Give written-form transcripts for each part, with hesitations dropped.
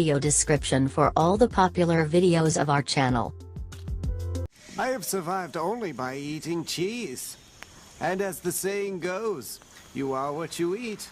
video description for all the popular videos of our channel. I have survived only by eating cheese. And as the saying goes, you are what you eat.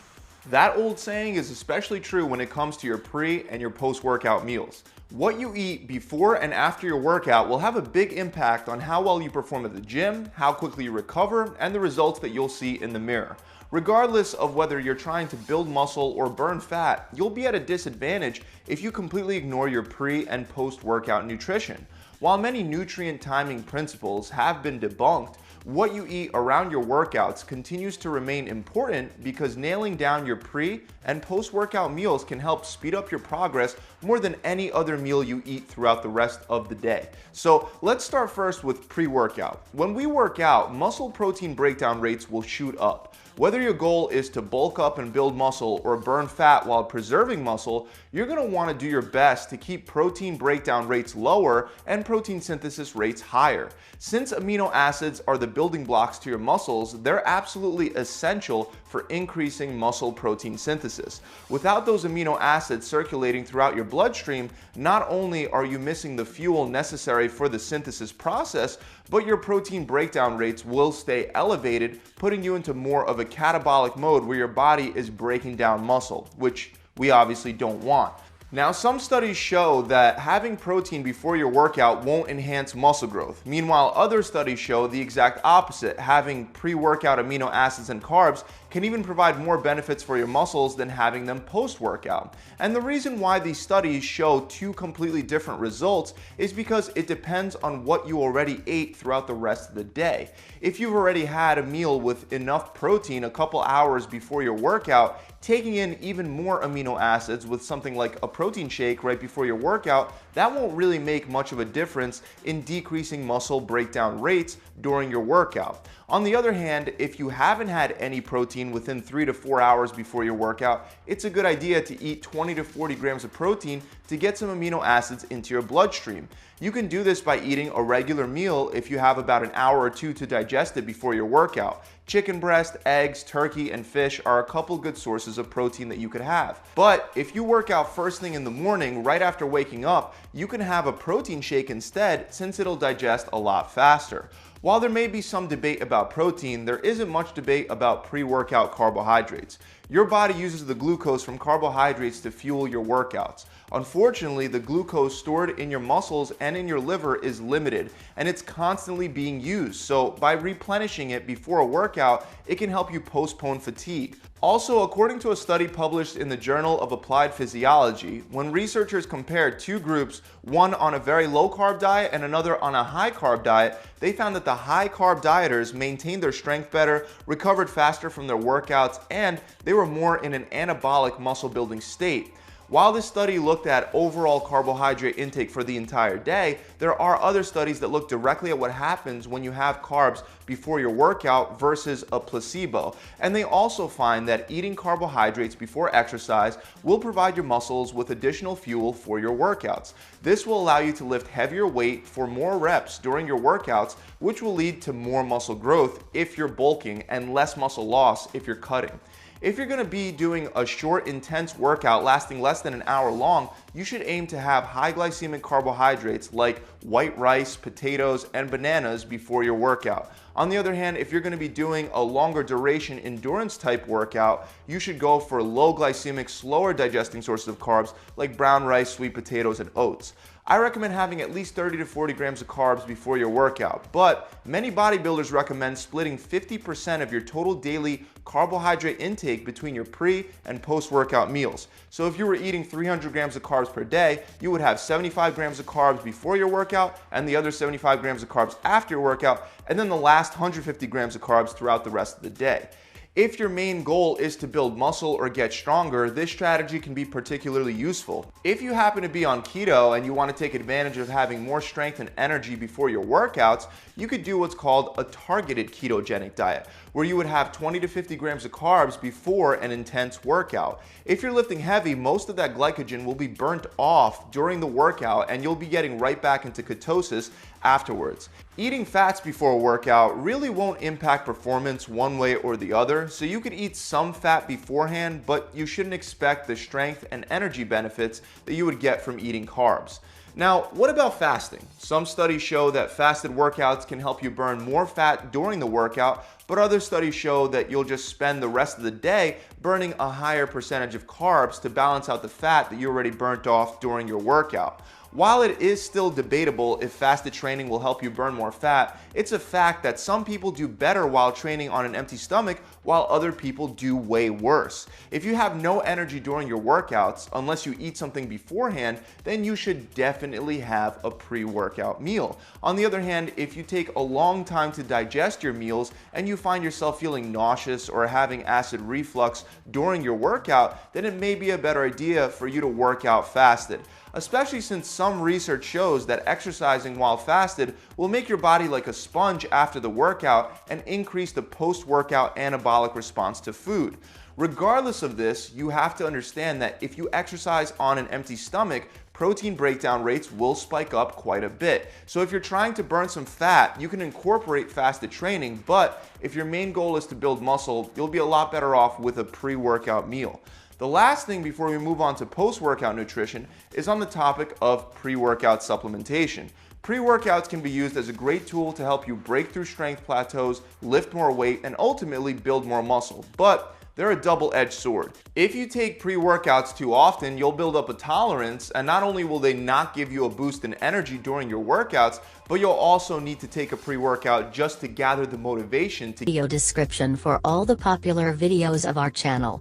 That old saying is especially true when it comes to your pre and your post-workout meals. What you eat before and after your workout will have a big impact on how well you perform at the gym, how quickly you recover, and the results that you'll see in the mirror. Regardless of whether you're trying to build muscle or burn fat, you'll be at a disadvantage if you completely ignore your pre and post-workout nutrition. While many nutrient timing principles have been debunked, what you eat around your workouts continues to remain important because nailing down your pre and post-workout meals can help speed up your progress more than any other meal you eat throughout the rest of the day. So let's start first with pre-workout. When we work out, muscle protein breakdown rates will shoot up. Whether your goal is to bulk up and build muscle or burn fat while preserving muscle, you're going to want to do your best to keep protein breakdown rates lower and protein synthesis rates higher. Since amino acids are the building blocks to your muscles, they're absolutely essential for increasing muscle protein synthesis. Without those amino acids circulating throughout your bloodstream, not only are you missing the fuel necessary for the synthesis process, but your protein breakdown rates will stay elevated, putting you into more of a catabolic mode where your body is breaking down muscle, which we obviously don't want. Now, some studies show that having protein before your workout won't enhance muscle growth. Meanwhile, other studies show the exact opposite. Having pre-workout amino acids and carbs can even provide more benefits for your muscles than having them post-workout. And the reason why these studies show two completely different results is because it depends on what you already ate throughout the rest of the day. If you've already had a meal with enough protein a couple hours before your workout, taking in even more amino acids with something like a protein shake right before your workout, that won't really make much of a difference in decreasing muscle breakdown rates during your workout. On the other hand, if you haven't had any protein within 3 to 4 hours before your workout, it's a good idea to eat 20 to 40 grams of protein to get some amino acids into your bloodstream. You can do this by eating a regular meal if you have about an hour or two to digest it before your workout. Chicken breast, eggs, turkey, and fish are a couple good sources of protein that you could have. But if you work out first thing in the morning, right after waking up, you can have a protein shake instead, since it'll digest a lot faster. While there may be some debate about protein, there isn't much debate about pre-workout carbohydrates. Your body uses the glucose from carbohydrates to fuel your workouts. Unfortunately, the glucose stored in your muscles and in your liver is limited, and it's constantly being used. So by replenishing it before a workout, it can help you postpone fatigue. Also, according to a study published in the Journal of Applied Physiology, when researchers compared two groups, one on a very low-carb diet and another on a high-carb diet, they found that the high-carb dieters maintained their strength better, recovered faster from their workouts, and they were more in an anabolic muscle-building state. While this study looked at overall carbohydrate intake for the entire day, there are other studies that look directly at what happens when you have carbs before your workout versus a placebo. And they also find that eating carbohydrates before exercise will provide your muscles with additional fuel for your workouts. This will allow you to lift heavier weight for more reps during your workouts, which will lead to more muscle growth if you're bulking and less muscle loss if you're cutting. If you're going to be doing a short, intense workout lasting less than an hour long, you should aim to have high glycemic carbohydrates like white rice, potatoes, and bananas before your workout. On the other hand, if you're going to be doing a longer duration endurance type workout, you should go for low glycemic, slower digesting sources of carbs like brown rice, sweet potatoes, and oats. I recommend having at least 30 to 40 grams of carbs before your workout, but many bodybuilders recommend splitting 50% of your total daily carbohydrate intake between your pre and post-workout meals. So if you were eating 300 grams of carbs per day, you would have 75 grams of carbs before your workout and the other 75 grams of carbs after your workout, and then the last 150 grams of carbs throughout the rest of the day. If your main goal is to build muscle or get stronger, this strategy can be particularly useful. If you happen to be on keto and you want to take advantage of having more strength and energy before your workouts, you could do what's called a targeted ketogenic diet, where you would have 20 to 50 grams of carbs before an intense workout. If you're lifting heavy, most of that glycogen will be burnt off during the workout and you'll be getting right back into ketosis afterwards. Eating fats before a workout really won't impact performance one way or the other, so you could eat some fat beforehand, but you shouldn't expect the strength and energy benefits that you would get from eating carbs. Now, what about fasting? Some studies show that fasted workouts can help you burn more fat during the workout, but other studies show that you'll just spend the rest of the day burning a higher percentage of carbs to balance out the fat that you already burnt off during your workout. While it is still debatable if fasted training will help you burn more fat, it's a fact that some people do better while training on an empty stomach, while other people do way worse. If you have no energy during your workouts, unless you eat something beforehand, then you should definitely have a pre-workout meal. On the other hand, if you take a long time to digest your meals and you find yourself feeling nauseous or having acid reflux during your workout, then it may be a better idea for you to work out fasted. Especially since some research shows that exercising while fasted will make your body like a sponge after the workout and increase the post-workout anabolic response to food. Regardless of this, you have to understand that if you exercise on an empty stomach, protein breakdown rates will spike up quite a bit. So if you're trying to burn some fat, you can incorporate fasted training, but if your main goal is to build muscle, you'll be a lot better off with a pre-workout meal. The last thing before we move on to post-workout nutrition is on the topic of pre-workout supplementation. Pre-workouts can be used as a great tool to help you break through strength plateaus, lift more weight, and ultimately build more muscle. But they're a double-edged sword. If you take pre-workouts too often, you'll build up a tolerance, and not only will they not give you a boost in energy during your workouts, but you'll also need to take a pre-workout just to gather the motivation to Video description for all the popular videos of our channel.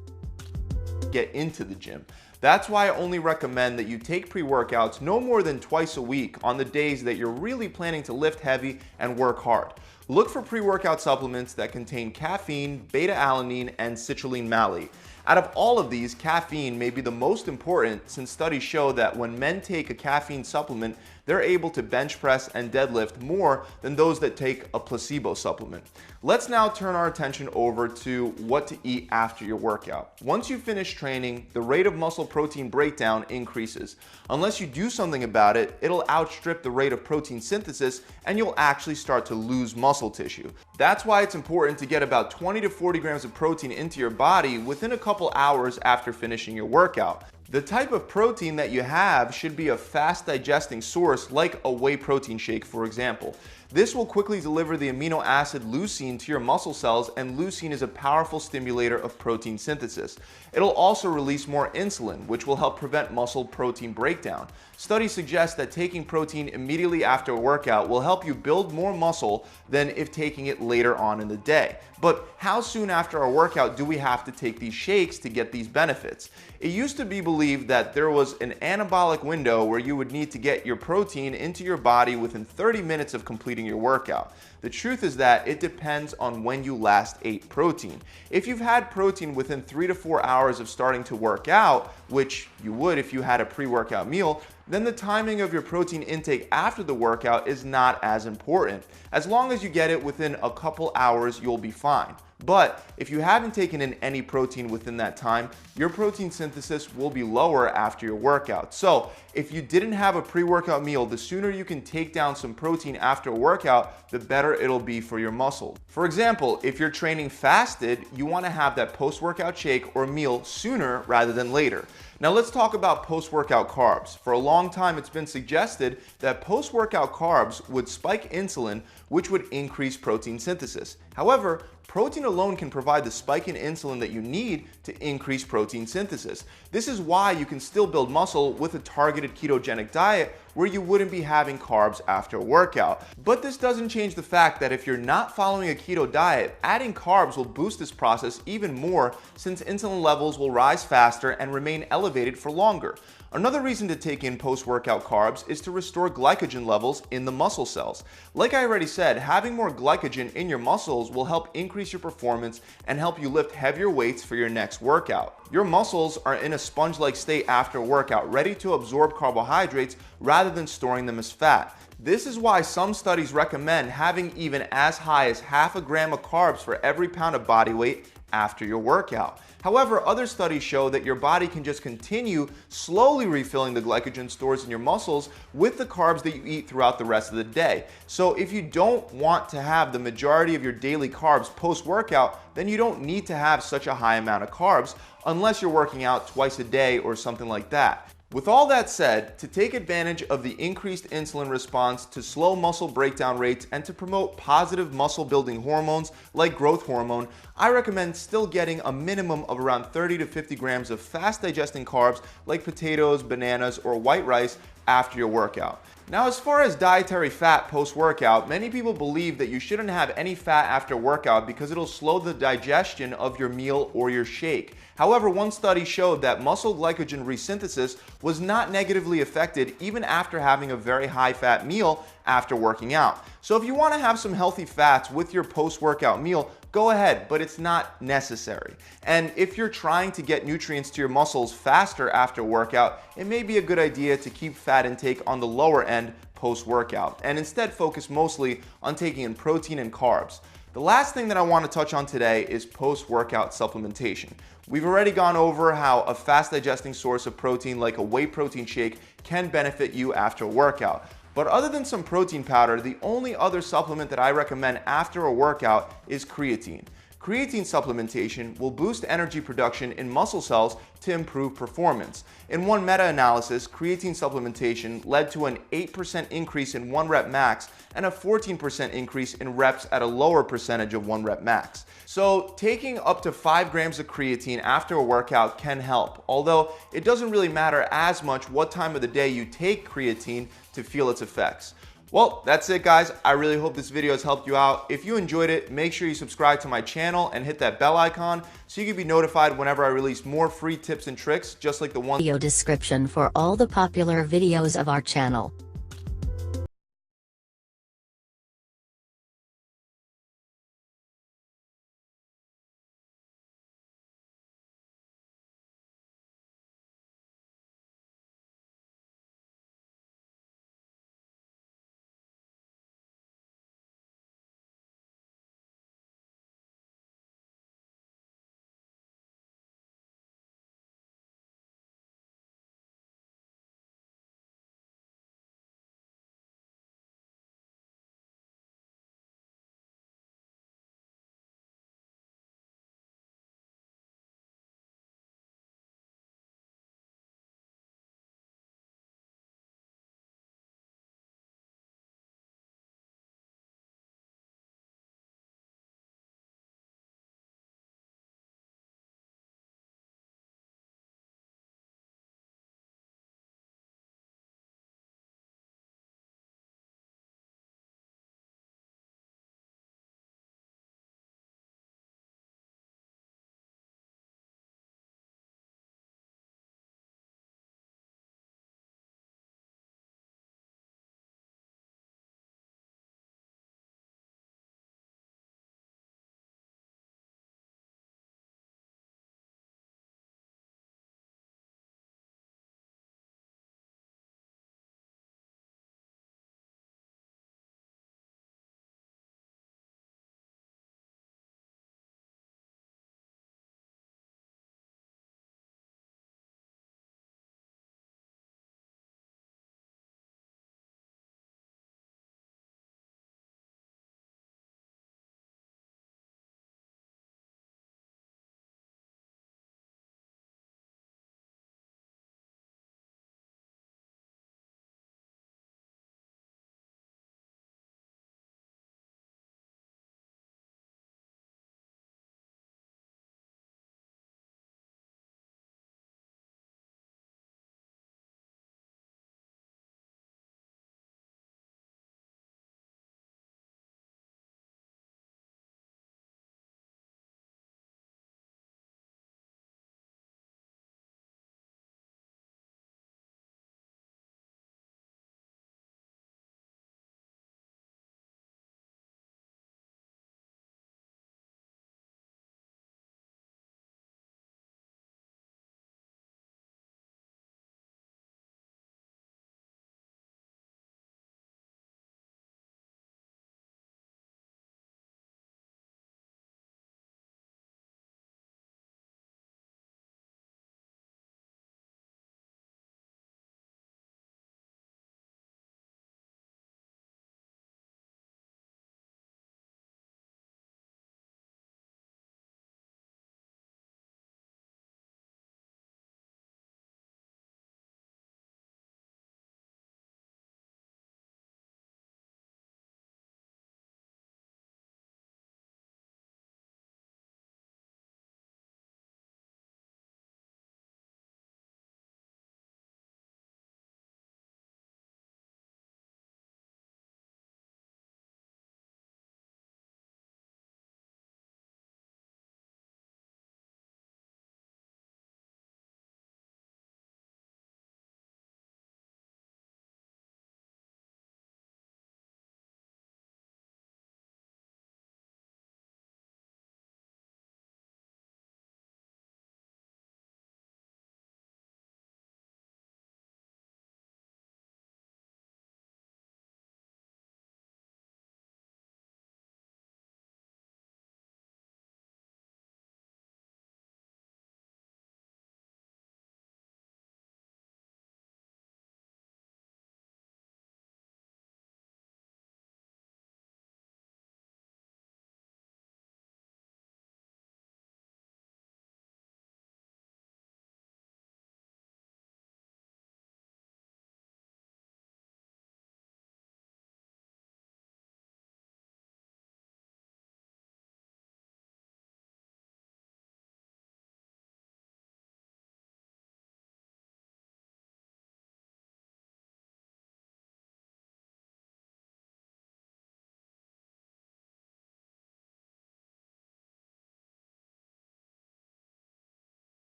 get into the gym. That's why I only recommend that you take pre-workouts no more than twice a week on the days that you're really planning to lift heavy and work hard. Look for pre-workout supplements that contain caffeine, beta-alanine, and citrulline malate. Out of all of these, caffeine may be the most important since studies show that when men take a caffeine supplement, they're able to bench press and deadlift more than those that take a placebo supplement. Let's now turn our attention over to what to eat after your workout. Once you finish training, the rate of muscle protein breakdown increases. Unless you do something about it, it'll outstrip the rate of protein synthesis and you'll actually start to lose muscle tissue. That's why it's important to get about 20 to 40 grams of protein into your body within a couple hours after finishing your workout. The type of protein that you have should be a fast digesting source like a whey protein shake, for example. This will quickly deliver the amino acid leucine to your muscle cells, and leucine is a powerful stimulator of protein synthesis. It'll also release more insulin, which will help prevent muscle protein breakdown. Studies suggest that taking protein immediately after a workout will help you build more muscle than if taking it later on in the day. But how soon after our workout do we have to take these shakes to get these benefits? It used to be believed that there was an anabolic window where you would need to get your protein into your body within 30 minutes of completing your workout. The truth is that it depends on when you last ate protein. If you've had protein within 3 to 4 hours of starting to work out, which you would if you had a pre-workout meal, then the timing of your protein intake after the workout is not as important. As long as you get it within a couple hours, you'll be fine. But if you haven't taken in any protein within that time, your protein synthesis will be lower after your workout. So if you didn't have a pre-workout meal, the sooner you can take down some protein after a workout, the better it'll be for your muscle. For example, if you're training fasted, you want to have that post-workout shake or meal sooner rather than later. Now let's talk about post-workout carbs. For a long time, it's been suggested that post-workout carbs would spike insulin, which would increase protein synthesis. However, protein alone can provide the spike in insulin that you need to increase protein synthesis. This is why you can still build muscle with a targeted ketogenic diet where you wouldn't be having carbs after a workout. But this doesn't change the fact that if you're not following a keto diet, adding carbs will boost this process even more since insulin levels will rise faster and remain elevated for longer. Another reason to take in post-workout carbs is to restore glycogen levels in the muscle cells. Like I already said, having more glycogen in your muscles will help increase your performance and help you lift heavier weights for your next workout. Your muscles are in a sponge-like state after a workout, ready to absorb carbohydrates rather than storing them as fat. This is why some studies recommend having even as high as half a gram of carbs for every pound of body weight after your workout. However, other studies show that your body can just continue slowly refilling the glycogen stores in your muscles with the carbs that you eat throughout the rest of the day. So if you don't want to have the majority of your daily carbs post-workout, then you don't need to have such a high amount of carbs unless you're working out twice a day or something like that. With all that said, to take advantage of the increased insulin response to slow muscle breakdown rates and to promote positive muscle building hormones like growth hormone, I recommend still getting a minimum of around 30 to 50 grams of fast digesting carbs like potatoes, bananas, or white rice after your workout. Now, as far as dietary fat post-workout, many people believe that you shouldn't have any fat after workout because it'll slow the digestion of your meal or your shake. However, one study showed that muscle glycogen resynthesis was not negatively affected even after having a very high-fat meal after working out. So if you want to have some healthy fats with your post-workout meal, go ahead, but it's not necessary. And if you're trying to get nutrients to your muscles faster after workout, it may be a good idea to keep fat intake on the lower end post-workout and instead focus mostly on taking in protein and carbs. The last thing that I want to touch on today is post-workout supplementation. We've already gone over how a fast digesting source of protein like a whey protein shake can benefit you after a workout. But other than some protein powder, the only other supplement that I recommend after a workout is creatine. Creatine supplementation will boost energy production in muscle cells to improve performance. In one meta-analysis, creatine supplementation led to an 8% increase in 1 rep max and a 14% increase in reps at a lower percentage of 1 rep max. So taking up to 5 grams of creatine after a workout can help, although it doesn't really matter as much what time of the day you take creatine to feel its effects. Well, that's it guys. I really hope this video has helped you out. If you enjoyed it, make sure you subscribe to my channel and hit that bell icon so you can be notified whenever I release more free tips and tricks just like the one Video description for all the popular videos of our channel.